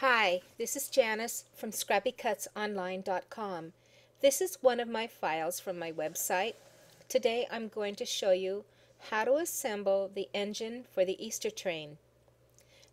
Hi, this is Janice from ScrappyCutsOnline.com. This is one of my files from my website. Today I'm going to show you how to assemble the engine for the Easter train.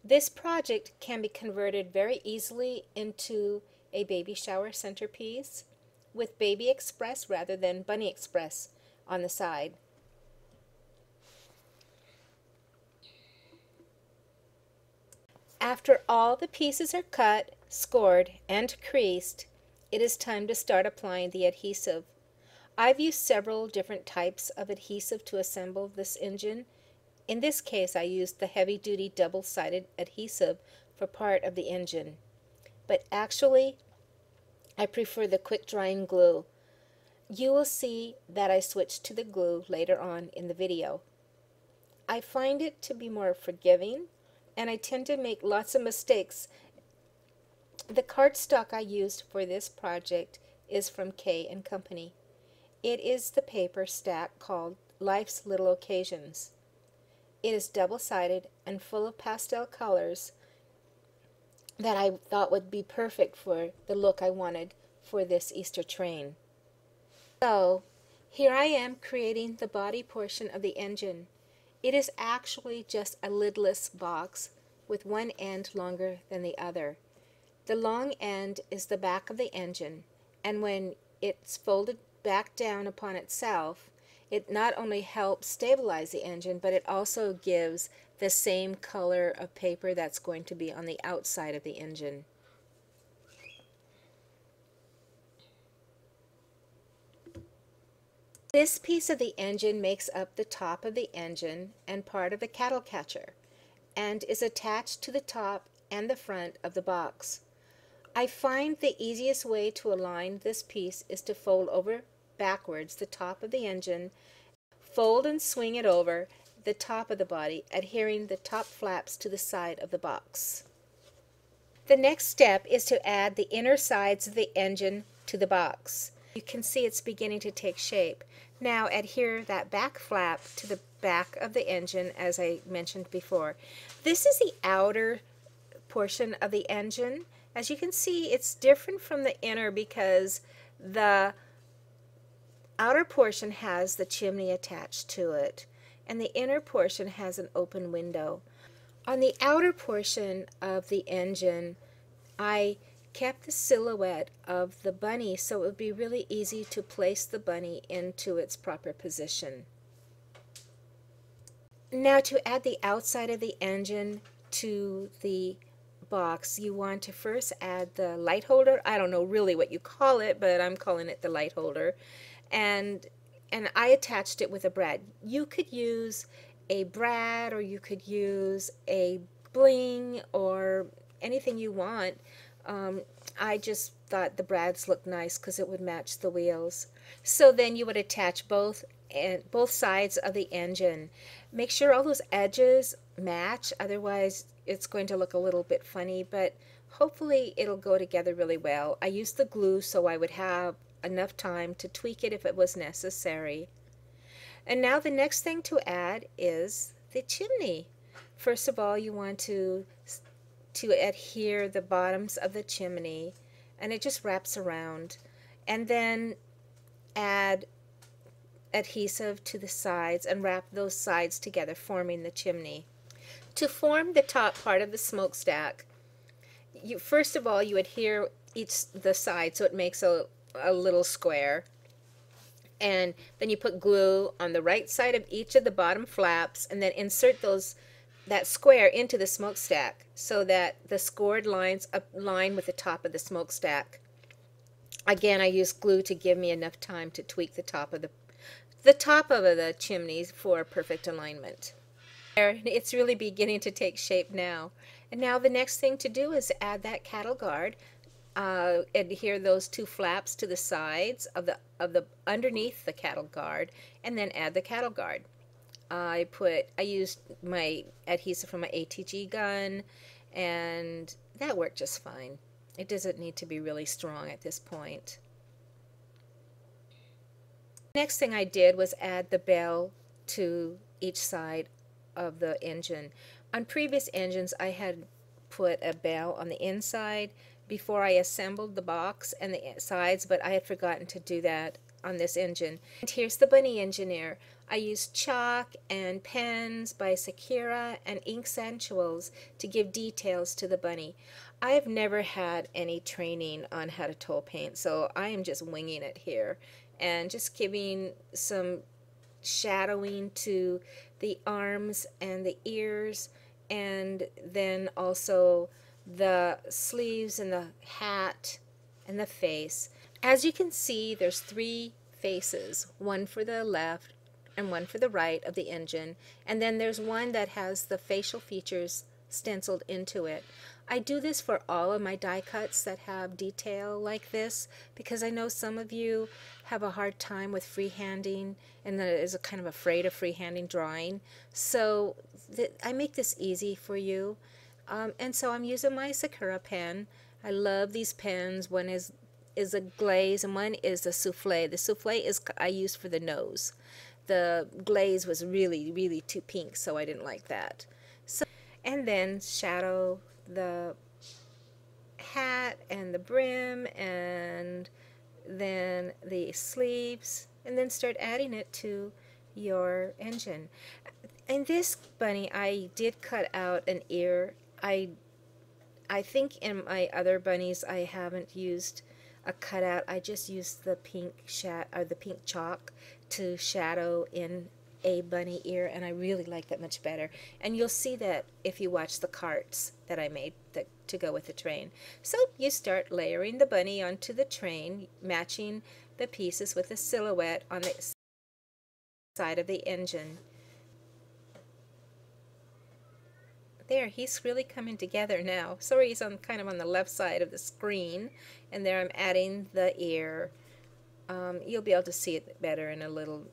This project can be converted very easily into a baby shower centerpiece with Baby Express rather than Bunny Express on the side. After all the pieces are cut, scored, and creased, it is time to start applying the adhesive. I've used several different types of adhesive to assemble this engine. In this case, I used the heavy-duty double-sided adhesive for part of the engine. But actually, I prefer the quick-drying glue. You will see that I switched to the glue later on in the video. I find it to be more forgiving, and I tend to make lots of mistakes. The cardstock I used for this project is from K & Company. It is the paper stack called Life's Little Occasions. It is double-sided and full of pastel colors that I thought would be perfect for the look I wanted for this Easter train. So, here I am creating the body portion of the engine. It is actually just a lidless box with one end longer than the other. The long end is the back of the engine, and when it's folded back down upon itself, it not only helps stabilize the engine, but it also gives the same color of paper that's going to be on the outside of the engine. This piece of the engine makes up the top of the engine and part of the cattle catcher, and is attached to the top and the front of the box. I find the easiest way to align this piece is to fold over backwards the top of the engine, fold and swing it over the top of the body, adhering the top flaps to the side of the box. The next step is to add the inner sides of the engine to the box. You can see it's beginning to take shape. Now adhere that back flap to the back of the engine as I mentioned before. This is the outer portion of the engine. As you can see, it's different from the inner because the outer portion has the chimney attached to it, and the inner portion has an open window. On the outer portion of the engine, I kept the silhouette of the bunny so it would be really easy to place the bunny into its proper position. Now to add the outside of the engine to the box, you want to first add the light holder. I don't know really what you call it, but I'm calling it the light holder. And I attached it with a brad. You could use a brad, or you could use a bling, or anything you want. I just thought the brads looked nice because it would match the wheels. So then you would attach both sides of the engine. Make sure all those edges match, otherwise it's going to look a little bit funny, but hopefully it'll go together really well. I used the glue so I would have enough time to tweak it if it was necessary. And now the next thing to add is the chimney. First of all, you want to adhere the bottoms of the chimney, and it just wraps around, and then add adhesive to the sides and wrap those sides together, forming the chimney. To form the top part of the smokestack, first of all you adhere the side so it makes a little square, and then you put glue on the right side of each of the bottom flaps, and then insert that square into the smokestack so that the scored lines align with the top of the smokestack. Again, I used glue to give me enough time to tweak the top of the chimneys for perfect alignment. It's really beginning to take shape now. And now the next thing to do is add that cattle guard. Adhere those two flaps to the sides of the underneath the cattle guard, and then add the cattle guard. I used my adhesive from my ATG gun, and that worked just fine. It doesn't need to be really strong at this point. Next thing I did was add the bell to each side of the engine. On previous engines I had put a bell on the inside before I assembled the box and the sides, but I had forgotten to do that on this engine. And here's the Bunny Engineer. I used chalk and pens by Sakura and ink santuals to give details to the bunny. I have never had any training on how to toll paint, so I am just winging it here and just giving some shadowing to the arms and the ears, and then also the sleeves and the hat and the face. As you can see, there's 3 faces, one for the left and one for the right of the engine, and then there's one that has the facial features stenciled into it. I do this for all of my die cuts that have detail like this because I know some of you have a hard time with freehanding and that is kind of afraid of freehanding drawing. So I make this easy for you. And so I'm using my Sakura pen. I love these pens. One is a glaze and one is a souffle. The souffle is I used for the nose. The glaze was really too pink, so I didn't like that. So, and then shadow the hat and the brim and then the sleeves, and then start adding it to your engine. In this bunny, I did cut out an ear. I think in my other bunnies I haven't used a cutout. I just used the pink the pink chalk to shadow in a bunny ear, and I really like that much better. And you'll see that if you watch the carts that I made to go with the train. So you start layering the bunny onto the train, matching the pieces with the silhouette on the side of the engine. There, he's really coming together now. Sorry, he's kind of on the left side of the screen, and there I'm adding the ear. You'll be able to see it better in a little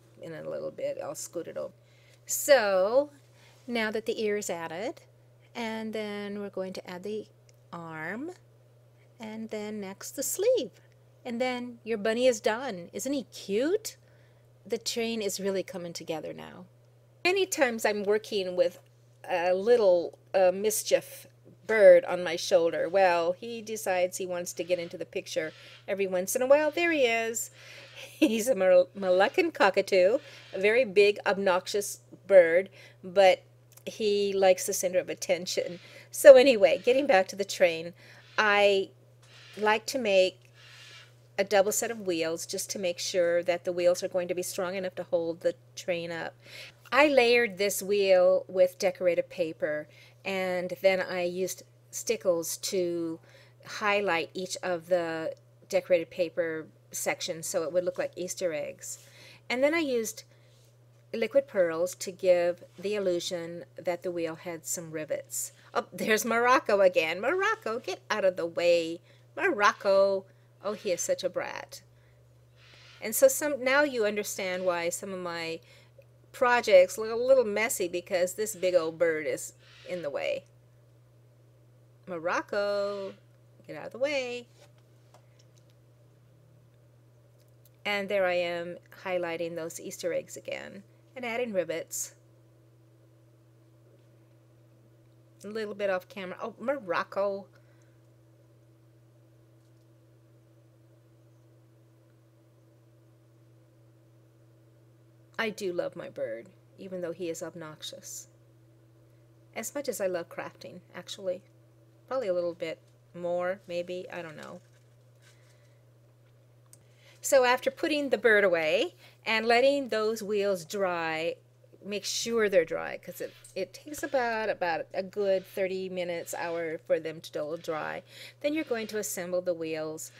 bit. I'll scoot it over. So now that the ear is added, and then we're going to add the arm, and then next the sleeve, and then your bunny is done. Isn't he cute? The train is really coming together now. Many times I'm working with a little mischief bird on my shoulder. Well, he decides he wants to get into the picture every once in a while. There he is. He's a Moluccan cockatoo, a very big, obnoxious bird, but he likes the center of attention. So anyway, getting back to the train, I like to make a double set of wheels just to make sure that the wheels are going to be strong enough to hold the train up. I layered this wheel with decorative paper, and then I used stickles to highlight each of the decorated paper sections so it would look like Easter eggs. And then I used liquid pearls to give the illusion that the wheel had some rivets. Oh, there's Morocco again. Morocco, get out of the way. Morocco. Oh, he is such a brat. And so now you understand why some of my projects look a little messy, because this big old bird is in the way. Morocco, get out of the way. And there I am highlighting those Easter eggs again and adding rivets. A little bit off camera. Oh, Morocco. I do love my bird, even though he is obnoxious. As much as I love crafting, actually. Probably a little bit more, maybe, I don't know. So after putting the bird away and letting those wheels dry, make sure they're dry, because it takes about a good 30 minutes, hour for them to dry. Then you're going to assemble the wheels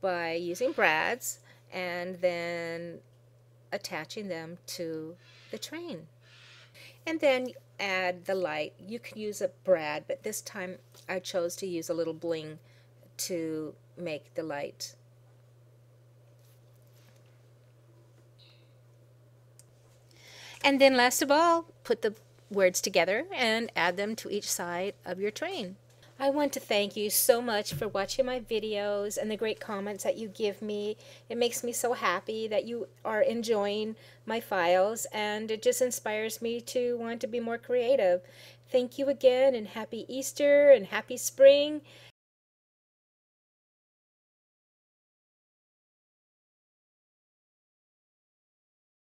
by using brads and then attaching them to the train. And then add the light. You can use a brad, but this time I chose to use a little bling to make the light. And then last of all, put the words together and add them to each side of your train. I want to thank you so much for watching my videos and the great comments that you give me. It makes me so happy that you are enjoying my files, and it just inspires me to want to be more creative. Thank you again, and happy Easter and happy spring.